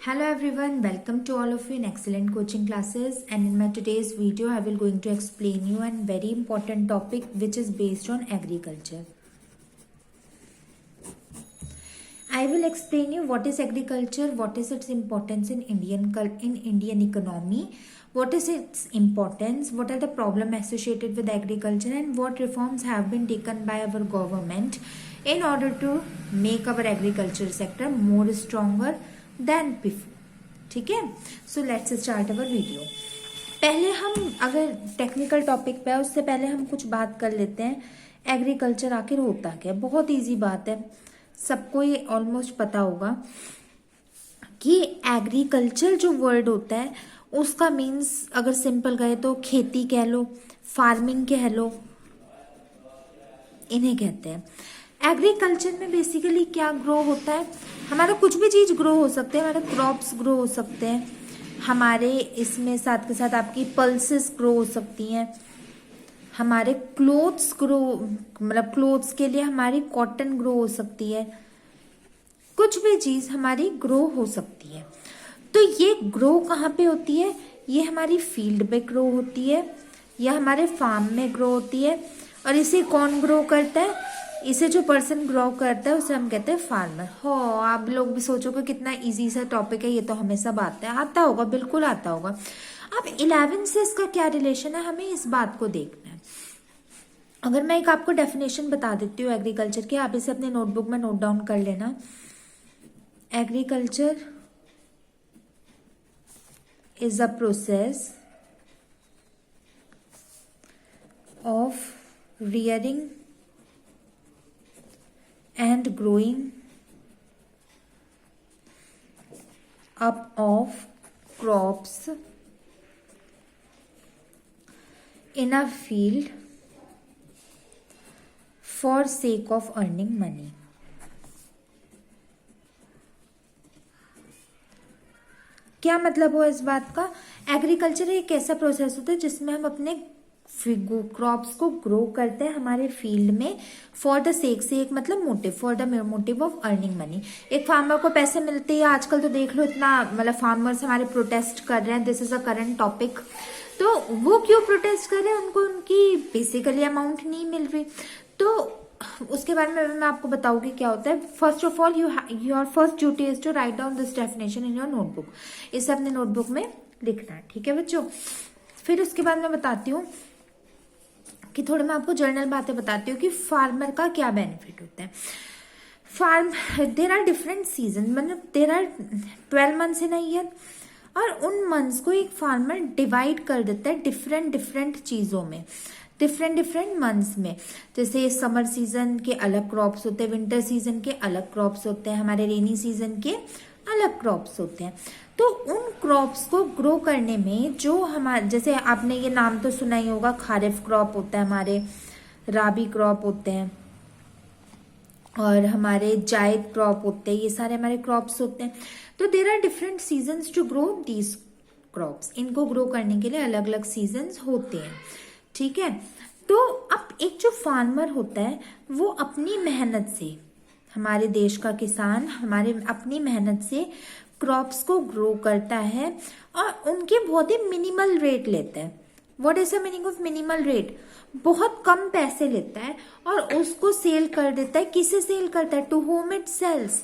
Hello everyone, welcome to all of you in excellent coaching classes, and in my today's video I will going to explain you a very important topic which is based on agriculture. I will explain you what is agriculture, what is its importance in Indian economy, what is its importance, what are the problems associated with agriculture, and what reforms have been taken by our government in order to make our agriculture sector more stronger than before. ठीक है, so let's start our video. पहले हम अगर technical topic पे है उससे पहले हम कुछ बात कर लेते हैं. एग्रीकल्चर आखिर होता क्या है? बहुत इजी बात है, सबको ये ऑलमोस्ट पता होगा कि एग्रीकल्चर जो वर्ड होता है उसका मीन्स अगर सिंपल कहे तो खेती कह लो, फार्मिंग कह लो, इन्हें कहते हैं. एग्रीकल्चर में बेसिकली क्या ग्रो होता है? हमारा कुछ भी चीज ग्रो हो सकते हैं, हमारे क्रॉप्स ग्रो हो सकते हैं, हमारे इसमें साथ के साथ आपकी पल्सेस ग्रो हो सकती हैं, हमारे क्लोथ्स ग्रो, मतलब क्लोथ्स के लिए हमारी कॉटन ग्रो हो सकती है, कुछ भी चीज हमारी ग्रो हो सकती है. तो ये ग्रो कहाँ पे होती है? ये हमारी फील्ड पे ग्रो होती है या हमारे फार्म में ग्रो होती है. और इसे कौन ग्रो करता है? इसे जो पर्सन ग्रो करता है उसे हम कहते हैं फार्मर. हो, आप लोग भी सोचोगे कितना इजी सा टॉपिक है, ये तो हमें सब आता होगा, बिल्कुल आता होगा. अब 11 से इसका क्या रिलेशन है, हमें इस बात को देखना है. अगर मैं एक आपको डेफिनेशन बता देती हूँ एग्रीकल्चर की, आप इसे अपने नोटबुक में नोट डाउन कर लेना. Agriculture is a process of rearing and growing up of crops in a field for sake of earning money. क्या मतलब हुआ इस बात का? एग्रीकल्चर एक ऐसा प्रोसेस होता है जिसमें हम अपने क्रॉप्स को ग्रो करते हैं हमारे फील्ड में फॉर द सेक मतलब motive, for the motive of earning money. एक फार्मर को पैसे मिलते हैं. आजकल तो देख लो इतना, मतलब फार्मर्स हमारे प्रोटेस्ट कर रहे हैं. This is a current topic. तो वो क्यों प्रोटेस्ट कर रहे हैं? उनको उनकी बेसिकली अमाउंट नहीं मिल रही. तो उसके बारे में मैं आपको बताऊंगी क्या होता है. First of all your first duty is to write down this definition in your notebook. इसे अपने नोटबुक में लिखना है, ठीक है बच्चों. फिर उसके बाद मैं बताती हूँ कि थोड़े मैं आपको जनरल बातें बताती हूँ कि फार्मर का क्या बेनिफिट होता है. देर आर डिफरेंट सीजन, मतलब there are 12 months in a year, और उन मंथ्स को एक फार्मर डिवाइड कर देता है डिफरेंट चीजों में, डिफरेंट मंथ्स में. जैसे समर सीजन के अलग क्रॉप्स होते हैं, विंटर सीजन के अलग क्रॉप्स होते हैं, हमारे रेनी सीजन के अलग क्रॉप्स होते हैं. तो उन क्रॉप्स को ग्रो करने में जो हमारे, जैसे आपने ये नाम तो सुना ही होगा, खारिफ क्रॉप होता है, हमारे राबी क्रॉप होते हैं, और हमारे जायद क्रॉप होते हैं, ये सारे हमारे क्रॉप्स होते हैं. तो there are different seasons to grow these crops. इनको ग्रो करने के लिए अलग अलग सीजन्स होते हैं, ठीक है. तो अब एक जो फार्मर होता है वो अपनी मेहनत से, हमारे देश का किसान हमारे अपनी मेहनत से क्रॉप्स को ग्रो करता है और उनके बहुत ही मिनिमल रेट लेता है. What is the meaning of minimal rate? बहुत कम पैसे लेता है और उसको सेल कर देता है. किसे सेल करता है? To whom it sells.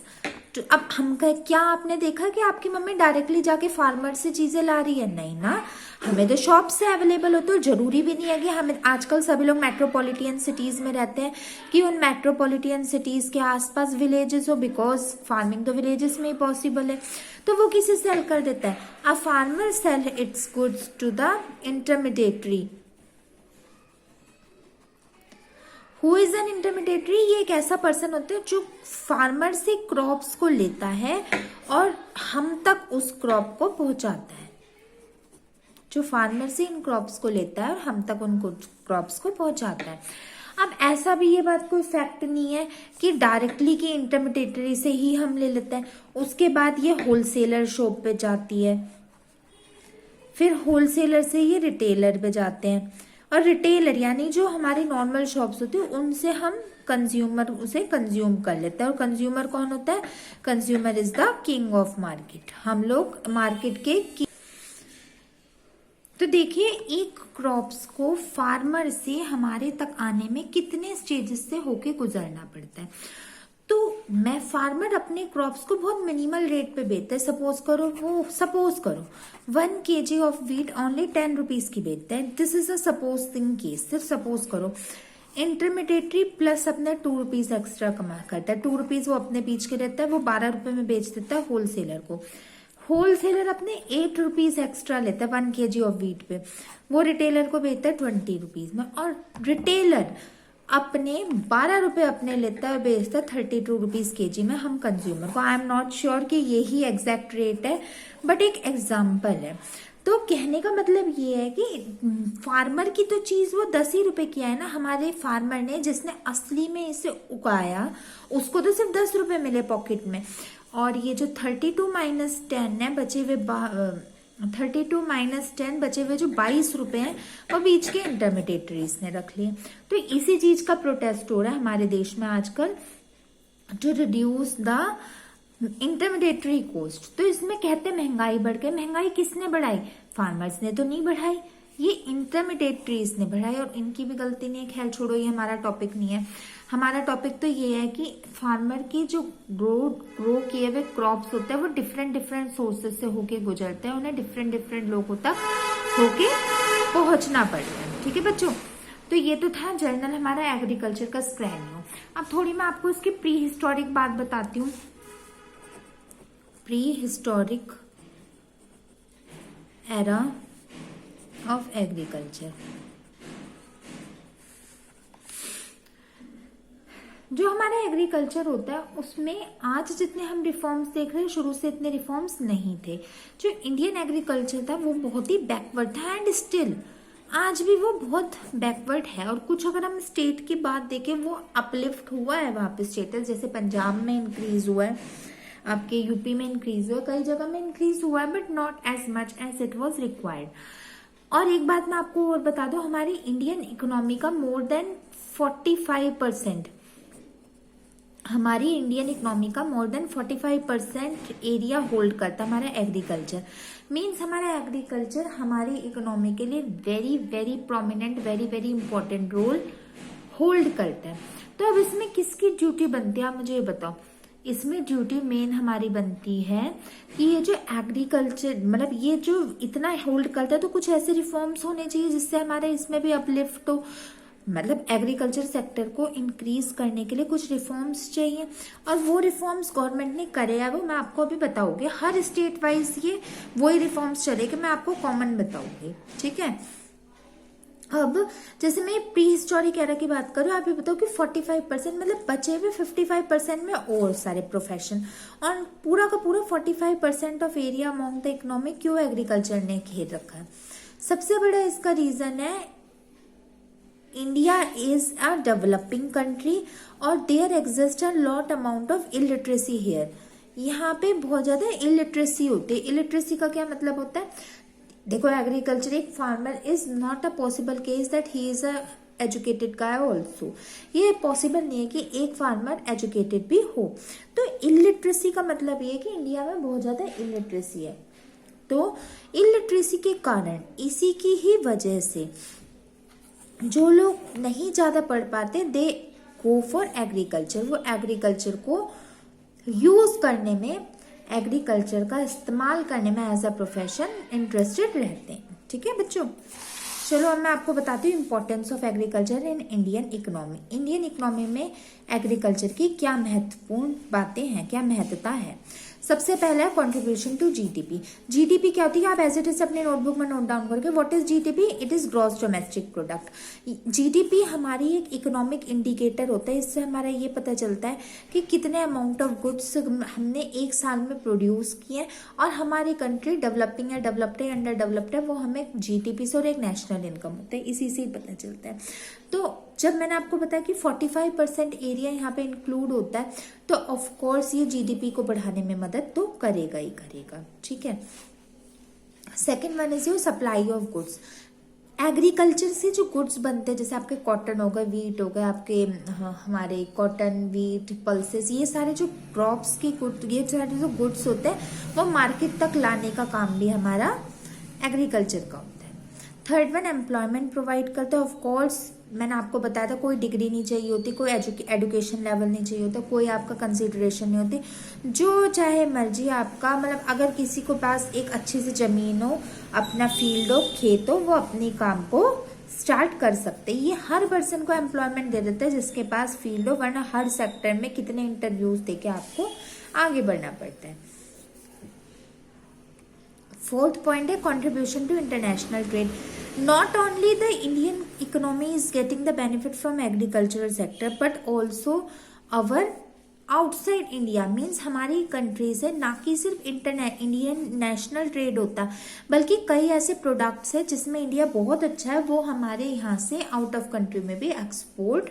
अब हम क्या आपने देखा कि आपकी मम्मी डायरेक्टली जाके फार्मर से चीजें ला रही है? नहीं ना, हमें तो शॉप से अवेलेबल हो. तो जरूरी भी नहीं है कि हमें, आजकल सभी लोग मेट्रोपॉलिटन सिटीज में रहते हैं, कि उन मेट्रोपॉलिटन सिटीज के आसपास विलेजेस हो, बिकॉज फार्मिंग तो विलेजेस में ही पॉसिबल है. तो वो किसे सेल कर देता है? A farmer sell its goods to the intermediatory. Who is an intermediatory? ये एक ऐसा पर्सन होता है जो फार्मर से क्रॉप्स को लेता है और हम तक उस क्रॉप को पहुंचाता है. जो फार्मर से इन क्रॉप्स को लेता है और हम तक उन क्रॉप्स को पहुंचाता है. अब ऐसा भी ये बात कोई फैक्ट नहीं है कि डायरेक्टली की इंटरमीडिएटरी से ही हम ले लेते हैं. उसके बाद ये होलसेलर शॉप पे जाती है, फिर होलसेलर से ये रिटेलर पे जाते हैं, और रिटेलर यानी जो हमारी नॉर्मल शॉप्स होती है उनसे हम कंज्यूमर उसे कंज्यूम कर लेते हैं। और कंज्यूमर कौन होता है? Consumer is the king of market. हम लोग मार्केट के तो देखिए एक क्रॉप्स को फार्मर से हमारे तक आने में कितने स्टेजेस से होके गुजरना पड़ता है। तो मैं फार्मर अपने क्रॉप्स को बहुत मिनिमल रेट पे बेचता है। सपोज करो 1 kg of wheat only 10 rupees की बेचता है। This is a supposing case, सिर्फ सपोज करो। इंटरमीडिएटरी प्लस अपने 2 रुपीज एक्स्ट्रा कमा करता है। 2 रुपीज वो अपने बीच के रहता है, वो 12 रुपए में बेच देता है होलसेलर को। होलसेलर अपने 8 रुपीज एक्स्ट्रा लेता है 1 kg ऑफ वीट पे, वो रिटेलर को बेचता है 20 रुपीज में। और रिटेलर अपने 12 रुपए अपने लेता है, बेचता है 32 रुपीज केजी में हम कंज्यूमर को। आई एम नॉट श्योर कि यही एग्जैक्ट रेट है, बट एक एग्जाम्पल है। तो कहने का मतलब ये है कि फार्मर की तो चीज वो 10 ही रुपए की है ना। हमारे फार्मर ने जिसने असली में इसे उगाया उसको तो सिर्फ 10 रुपए मिले पॉकेट में। और ये जो 32 माइनस 10 है बचे हुए 32 माइनस 10 बचे हुए जो 22 रुपए हैं वो बीच के इंटरमीडिएटरीज ने रख लिए। तो इसी चीज का प्रोटेस्ट हो रहा है हमारे देश में आजकल, to reduce the intermediatory cost. तो इसमें कहते हैं महंगाई बढ़ गई। महंगाई किसने बढ़ाई? फार्मर्स ने तो नहीं बढ़ाई, ये इंटरमीडिएटरीज ने बढ़ाई। और इनकी भी गलती नहीं है, खैर छोड़ो, ये हमारा टॉपिक नहीं है। हमारा टॉपिक तो ये है कि फार्मर की जो ग्रो किए हुए क्रॉप्स होते हैं वो डिफरेंट सोर्सेज से होके गुजरते हैं, उन्हें डिफरेंट लोगों तक होके पहुंचना पड़ता है। ठीक है बच्चों, तो ये तो था जर्नल हमारा एग्रीकल्चर का स्क्रैनियो। अब थोड़ी मैं आपको इसकी प्री हिस्टोरिक बात बताती हूँ। Pre historic era of agriculture. जो हमारा एग्रीकल्चर होता है उसमें आज जितने हम रिफॉर्म्स देख रहे हैं, शुरू से इतने रिफॉर्म्स नहीं थे। जो इंडियन एग्रीकल्चर था वो बहुत ही बैकवर्ड था, एंड स्टिल आज भी वो बहुत बैकवर्ड है। और कुछ अगर हम स्टेट की बात देखें वो अपलिफ्ट हुआ है वहां पे स्टेटस, जैसे पंजाब में इंक्रीज हुआ है, आपके यूपी में इंक्रीज हुआ है, कई जगह में इंक्रीज हुआ है, but not as much as it was required. और एक बात मैं आपको और बता दूं, हमारी इंडियन इकोनॉमी का मोर देन 45%, हमारी इंडियन इकोनॉमी का मोर देन 45% एरिया होल्ड करता है हमारा एग्रीकल्चर। मीन्स हमारा एग्रीकल्चर हमारी इकोनॉमी के लिए very very prominent, very very important role hold करता है। तो अब इसमें किसकी ड्यूटी बनती है, आप मुझे ये बताओ। इसमें ड्यूटी मेन हमारी बनती है कि ये जो एग्रीकल्चर मतलब ये जो इतना होल्ड करता है, तो कुछ ऐसे रिफॉर्म्स होने चाहिए जिससे हमारे इसमें भी अपलिफ्ट हो। मतलब एग्रीकल्चर सेक्टर को इंक्रीज करने के लिए कुछ रिफॉर्म्स चाहिए, और वो रिफॉर्म्स गवर्नमेंट ने करे हैं, वो मैं आपको अभी बताऊंगी। हर स्टेट वाइज ये वही रिफॉर्म्स चलेंगे, मैं आपको कॉमन बताऊंगी। ठीक है, अब जैसे मैं प्री हिस्टोरिक एरा की बात करूं, आप ये बताओ कि 45% मतलब बचे हुए 55% में और सारे प्रोफेशन, और पूरा का पूरा 45% of area among the economic क्यों एग्रीकल्चर ने घेर रखा है। सबसे बड़ा इसका रीजन है India is a developing country और there exist a lot amount of illiteracy here. यहाँ पे बहुत ज्यादा इलिटरेसी होती है। इलिटरेसी का क्या मतलब होता है, देखो एग्रीकल्चर एक farmer is not a possible case that he is a educated guy also. ये पॉसिबल नहीं है कि एक फार्मर एजुकेटेड भी हो। तो इलिटरेसी का मतलब ये है कि इंडिया में बहुत ज्यादा इलिटरेसी है। तो इलिटरेसी के कारण, इसी की ही वजह से जो लोग नहीं ज्यादा पढ़ पाते दे गो फॉर एग्रीकल्चर। वो एग्रीकल्चर को यूज करने में, एग्रीकल्चर का इस्तेमाल करने में एज अ प्रोफेशन इंटरेस्टेड रहते हैं। ठीक है बच्चों, चलो अब मैं आपको बताती हूँ importance of agriculture in Indian economy. Indian economy में एग्रीकल्चर की क्या महत्वपूर्ण बातें हैं, क्या महत्वता है। सबसे पहला कंट्रीब्यूशन टू जीडीपी। जीडीपी क्या होती है, आप एज इट इज अपने नोटबुक में नोट डाउन करके, what is GDP, it is gross domestic product. GDP हमारी एक इकोनॉमिक इंडिकेटर होता है, इससे हमारा ये पता चलता है कि कितने अमाउंट ऑफ गुड्स हमने एक साल में प्रोड्यूस किए, और हमारी कंट्री डेवलपिंग है, डेवलप्ड है, अंडर डेवलप्ड है, वो हमें जीडीपी से और एक नेशनल इनकम होता है, इसी से ही पता चलता है। तो जब मैंने आपको बताया कि 45% एरिया यहाँ पे इंक्लूड होता है, तो ऑफ कोर्स ये जीडीपी को बढ़ाने में मदद तो करेगा ही करेगा। ठीक है, second one is your supply of goods. Agriculture से जो गुड्स बनते हैं, जैसे आपके कॉटन हो गए, वीट हो गए, आपके हमारे कॉटन, वीट, पल्सेस, ये सारे जो क्रॉप्स की गुड, ये सारे जो गुड्स होते हैं वो मार्केट तक लाने का काम भी हमारा एग्रीकल्चर का होता है। थर्ड वन, एम्प्लॉयमेंट प्रोवाइड करता है। ऑफ कोर्स मैंने आपको बताया था कोई डिग्री नहीं चाहिए होती, कोई एजुकेशन लेवल नहीं चाहिए होता, कोई आपका कंसिडरेशन नहीं होती, जो चाहे मर्जी आपका, मतलब अगर किसी को पास एक अच्छी सी जमीन हो, अपना फील्ड हो, खेत हो, वो अपने काम को स्टार्ट कर सकते हैं। ये हर पर्सन को एम्प्लॉयमेंट दे देता है जिसके पास फील्ड हो, वरना हर सेक्टर में कितने इंटरव्यूज देके आपको आगे बढ़ना पड़ता है। फोर्थ पॉइंट है contribution to international trade. Not only the Indian economy is getting the benefit from agricultural sector, but also our outside India means हमारी कंट्री से ना कि सिर्फ इंडियन नेशनल ट्रेड होता, बल्कि कई ऐसे प्रोडक्ट्स है जिसमें इंडिया बहुत अच्छा है, वो हमारे यहाँ से आउट ऑफ कंट्री में भी एक्सपोर्ट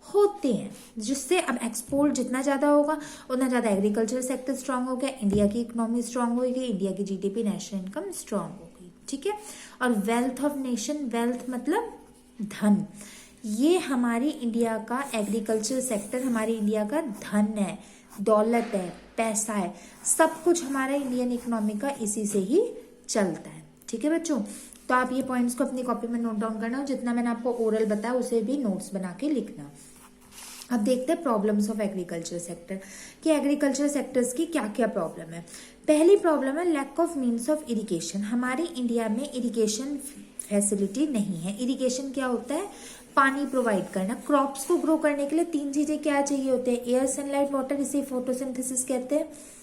होते हैं, जिससे अब एक्सपोर्ट जितना ज्यादा होगा उतना ज्यादा एग्रीकल्चर सेक्टर स्ट्रांग हो गया, इंडिया की इकोनॉमी स्ट्रांग होगी, इंडिया की जीडीपी, नेशनल इनकम स्ट्रांग होगी। ठीक है। और वेल्थ ऑफ नेशन, वेल्थ मतलब धन, ये हमारी इंडिया का एग्रीकल्चर सेक्टर हमारी इंडिया का धन है, दौलत है, पैसा है, सब कुछ हमारा इंडियन इकोनॉमी का इसी से ही चलता है। ठीक है बच्चों, तो आप ये पॉइंट्स को अपनी कॉपी में नोट डाउन करना, जितना मैंने आपको ओरल बताया उसे भी नोट्स बना के लिखना। अब देखते हैं प्रॉब्लम्स ऑफ एग्रीकल्चर सेक्टर, कि एग्रीकल्चर सेक्टर्स की क्या क्या प्रॉब्लम है। पहली प्रॉब्लम है lack of means of irrigation. हमारे इंडिया में इरिगेशन फैसिलिटी नहीं है। इरिगेशन क्या होता है? पानी प्रोवाइड करना। क्रॉप्स को ग्रो करने के लिए तीन चीजें क्या चाहिए होते हैं? एयर, सनलाइट, वाटर, इसे फोटोसिंथेसिस कहते हैं।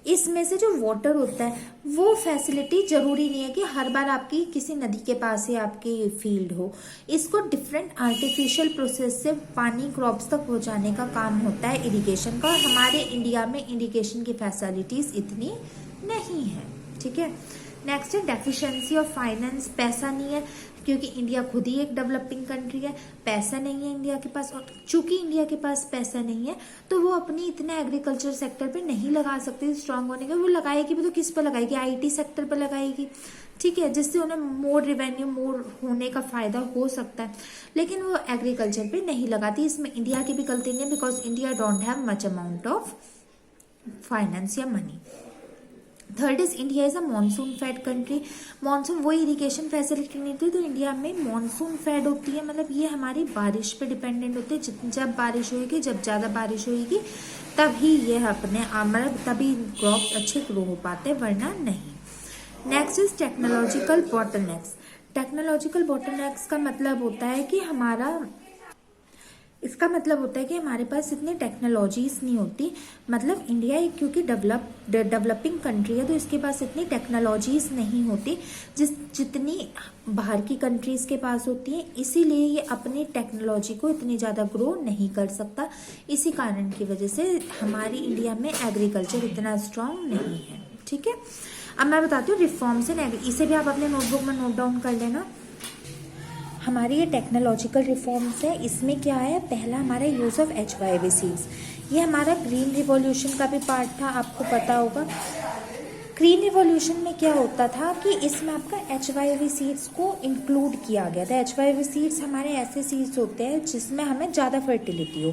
इसमें से जो वाटर होता है वो फैसिलिटी जरूरी नहीं है कि हर बार आपकी किसी नदी के पास ही आपकी फील्ड हो। इसको डिफरेंट आर्टिफिशियल प्रोसेस से पानी क्रॉप्स तक पहुंचाने का काम होता है इरिगेशन का। हमारे इंडिया में इरिगेशन की फैसिलिटीज इतनी नहीं है। ठीक है। नेक्स्ट है डेफिशिएंसी ऑफ फाइनेंस। पैसा नहीं है क्योंकि इंडिया खुद ही एक डेवलपिंग कंट्री है, पैसा नहीं है इंडिया के पास। और चूंकि इंडिया के पास पैसा नहीं है तो वो अपनी इतने एग्रीकल्चर सेक्टर पे नहीं लगा सकती स्ट्रांग होने के। वो लगाएगी भी तो किस पर लगाएगी? आईटी सेक्टर पर लगाएगी। ठीक है, जिससे उन्हें मोर रेवेन्यू, मोर होने का फायदा हो सकता है, लेकिन वो एग्रीकल्चर पे नहीं लगाती। इसमें इंडिया की भी गलती नहीं है, because India don't have much amount of finance या money. Third is India is a monsoon fed country. Monsoon, वो इरिगेशन फैसिलिटी नहीं थी तो इंडिया में मानसून फेड होती है, मतलब ये हमारी बारिश पे डिपेंडेंट होती है। जब बारिश होगी, जब ज्यादा बारिश होगी तभी ये अपने मतलब तभी क्रॉप अच्छे ग्रो हो पाते, वरना नहीं। Next is technological bottlenecks. Technological bottlenecks का मतलब होता है कि इसका मतलब होता है कि हमारे पास इतनी टेक्नोलॉजीज नहीं होती। मतलब इंडिया क्योंकि डेवलपिंग कंट्री है तो इसके पास इतनी टेक्नोलॉजीज नहीं होती जितनी बाहर की कंट्रीज के पास होती है। इसीलिए ये अपनी टेक्नोलॉजी को इतनी ज्यादा ग्रो नहीं कर सकता। इसी कारण की वजह से हमारी इंडिया में एग्रीकल्चर इतना स्ट्रांग नहीं है। ठीक है। अब मैं बताती हूँ रिफॉर्म्स इन एग्री, इसे भी आप अपने नोटबुक में नोट डाउन कर लेना। हमारी ये टेक्नोलॉजिकल रिफॉर्म्स है। इसमें क्या है? पहला हमारा यूज ऑफ HYV सीड्स। ये हमारा ग्रीन रिवॉल्यूशन का भी पार्ट था, आपको पता होगा। ग्रीन रिवॉल्यूशन में क्या होता था कि इसमें आपका HYV सीड्स को इंक्लूड किया गया था। HYV सीड्स हमारे ऐसे सीड्स होते हैं जिसमें हमें ज़्यादा फर्टिलिटी हो।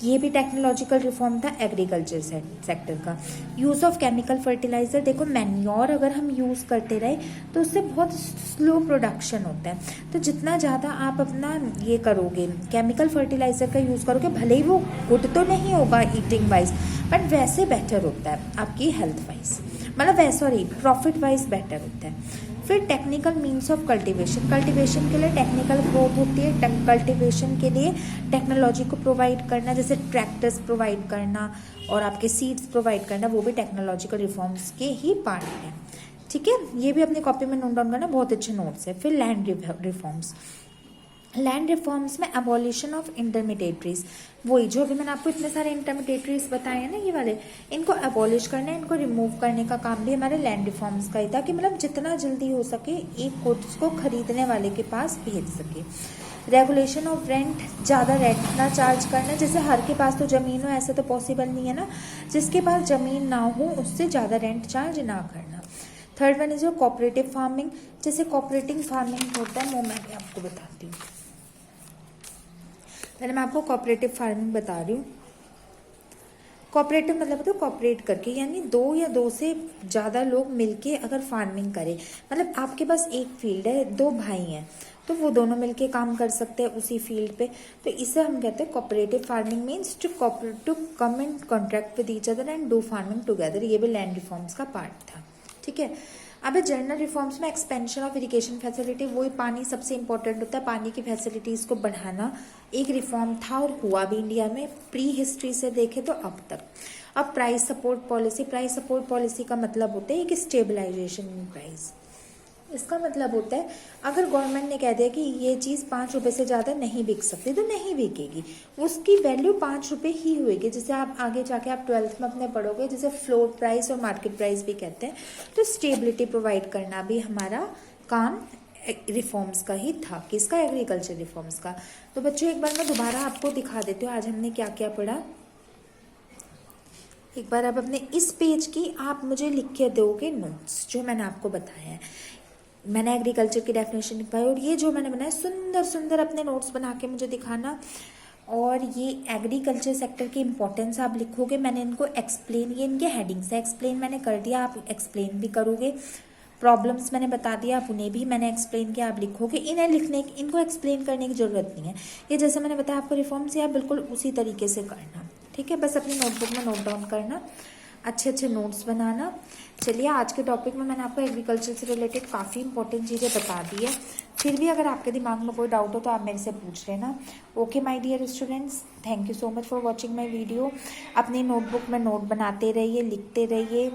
ये भी टेक्नोलॉजिकल रिफॉर्म था एग्रीकल्चर सेक्टर का। यूज़ ऑफ केमिकल फर्टिलाइजर, देखो मैन्योर अगर हम यूज़ करते रहे तो उससे बहुत स्लो प्रोडक्शन होता है। तो जितना ज़्यादा आप अपना ये करोगे, केमिकल फर्टिलाइजर का यूज़ करोगे, भले ही वो गुड तो नहीं होगा ईटिंग वाइज, बट वैसे बेटर होता है आपकी हेल्थ वाइज, मतलब सॉरी प्रॉफिट वाइज बेटर होता है। फिर technical means of cultivation. Cultivation के लिए टेक्निकल ग्रोथ होती है। कल्टीवेशन के लिए टेक्नोलॉजी को प्रोवाइड करना, जैसे ट्रैक्टर्स प्रोवाइड करना और आपके सीड्स प्रोवाइड करना, वो भी टेक्नोलॉजिकल रिफॉर्म्स के ही पार्ट है। ठीक है, ये भी अपनी कॉपी में नोट डाउन करना, बहुत अच्छे नोट्स है। फिर लैंड रिफॉर्म्स। लैंड रिफॉर्म्स में एबॉलिशन ऑफ इंटरमीडिएटरीज, वही जो भी मैंने आपको इतने सारे इंटरमीडिएटरीज बताए हैं ना, ये वाले, इनको एबॉलिश करना है, इनको रिमूव करने का काम भी हमारे लैंड रिफॉर्म्स का ही था, कि मतलब जितना जल्दी हो सके एक गुड्स को खरीदने वाले के पास भेज सके। रेगुलेशन ऑफ रेंट, ज़्यादा रेंट ना चार्ज करना, जैसे हर के पास तो ज़मीन हो ऐसा तो पॉसिबल नहीं है ना, जिसके पास ज़मीन ना हो उससे ज़्यादा रेंट चार्ज ना करना। Third one is your cooperative farming. जैसे कोऑपरेटिव फार्मिंग होता है वो मैं भी आपको बताती हूँ। पहले मैं आपको कोऑपरेटिव फार्मिंग बता रही हूँ। कोऑपरेटिव मतलब होता है कोऑपरेट करके, यानी 2 या 2 से ज़्यादा लोग मिलके अगर फार्मिंग करें, मतलब आपके पास एक फील्ड है, 2 भाई हैं तो वो दोनों मिलके काम कर सकते हैं उसी फील्ड पे, तो इसे हम कहते हैं cooperative farming. Means to come in contract with each other and do farming together. ये भी लैंड रिफॉर्म्स का पार्ट था, ठीक है। अब जनरल रिफॉर्म्स में एक्सपेंशन ऑफ इरिगेशन फैसिलिटी, वही पानी सबसे इंपॉर्टेंट होता है, पानी की फैसिलिटीज को बढ़ाना एक रिफॉर्म था और हुआ भी इंडिया में प्री हिस्ट्री से देखे तो अब तक। अब price support policy, price support policy का मतलब होता है एक स्टेबलाइजेशन इन प्राइस। इसका मतलब होता है अगर गवर्नमेंट ने कह दिया कि ये चीज़ 5 रुपये से ज़्यादा नहीं बिक सकती तो नहीं बिकेगी, उसकी वैल्यू 5 रुपये ही होगी। जैसे आप आगे जाके आप 12th में अपने पढ़ोगे, जैसे फ्लोर प्राइस और मार्केट प्राइस भी कहते हैं। तो स्टेबिलिटी प्रोवाइड करना भी हमारा काम रिफॉर्म्स का ही था। किसका? एग्रीकल्चर रिफॉर्म्स का। तो बच्चों एक बार मैं दोबारा आपको दिखा देती हूँ आज हमने क्या क्या पढ़ा। एक बार आप अपने इस पेज की आप मुझे लिख के दोगे नोट्स जो मैंने आपको बताया है। मैंने एग्रीकल्चर की डेफिनेशन लिखवाई और ये जो मैंने बनाया सुंदर सुंदर अपने नोट्स बना के मुझे दिखाना। और ये एग्रीकल्चर सेक्टर की इंपॉर्टेंस आप लिखोगे। मैंने इनको एक्सप्लेन, ये इनके हेडिंग से एक्सप्लेन मैंने कर दिया, आप एक्सप्लेन भी करोगे। प्रॉब्लम्स मैंने बता दिया, आप उन्हें भी मैंने एक्सप्लेन किया, आप लिखोगे। इनको एक्सप्लेन करने की जरूरत नहीं है। ये जैसे मैंने बताया आपको रिफॉर्म्स, या बिल्कुल उसी तरीके से करना, ठीक है। बस अपनी नोटबुक में नोट डाउन करना, अच्छे अच्छे नोट्स बनाना। चलिए आज के टॉपिक में मैंने आपको एग्रीकल्चर से रिलेटेड काफ़ी इंपॉर्टेंट चीज़ें बता दी है। फिर भी अगर आपके दिमाग में कोई डाउट हो तो आप मेरे से पूछ लेना। Okay my dear students, thank you so much for watching my video. अपनी नोटबुक में नोट बनाते रहिए, लिखते रहिए।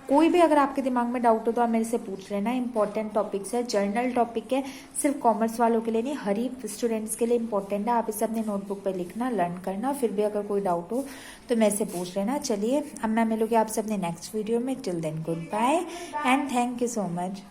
कोई भी अगर आपके दिमाग में डाउट हो तो आप मेरे से पूछ लेना। इंपॉर्टेंट टॉपिक्स है, जर्नल टॉपिक है, सिर्फ कॉमर्स वालों के लिए नहीं, हर ही स्टूडेंट्स के लिए इंपॉर्टेंट है। आप इसे अपने नोटबुक पर लिखना, लर्न करना। फिर भी अगर कोई डाउट हो तो मेरे से पूछ लेना। चलिए अब मैं मिलूंगी आपसे अपने नेक्स्ट वीडियो में। Till then goodbye and thank you so much.